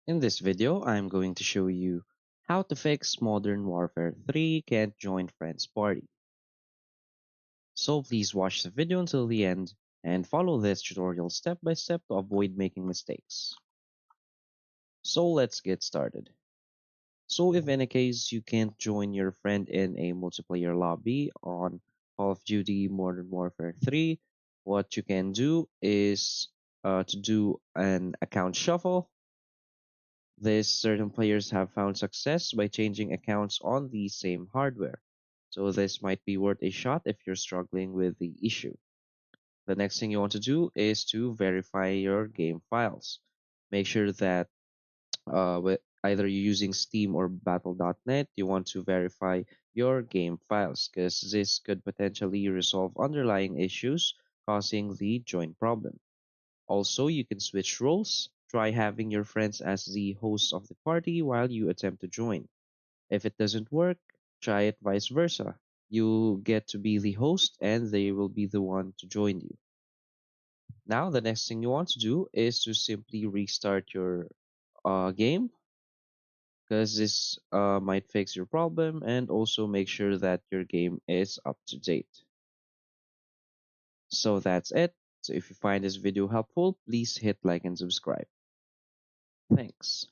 In this video, I'm going to show you how to fix Modern Warfare 3 can't join friends party. So please watch the video until the end and follow this tutorial step by step to avoid making mistakes. So let's get started. So if in a case you can't join your friend in a multiplayer lobby on Call of Duty Modern Warfare 3, what you can do is to do an account shuffle. This certain players have found success by changing accounts on the same hardware. So this might be worth a shot if you're struggling with the issue. The next thing you want to do is to verify your game files. Make sure that either you're using Steam or Battle.net, you want to verify your game files because this could potentially resolve underlying issues causing the join problem. Also, you can switch roles. Try having your friends as the hosts of the party while you attempt to join. If it doesn't work, try it vice versa. You get to be the host and they will be the one to join you. Now, the next thing you want to do is to simply restart your game because this might fix your problem and also make sure that your game is up to date. So that's it. So if you find this video helpful, please hit like and subscribe. Thanks.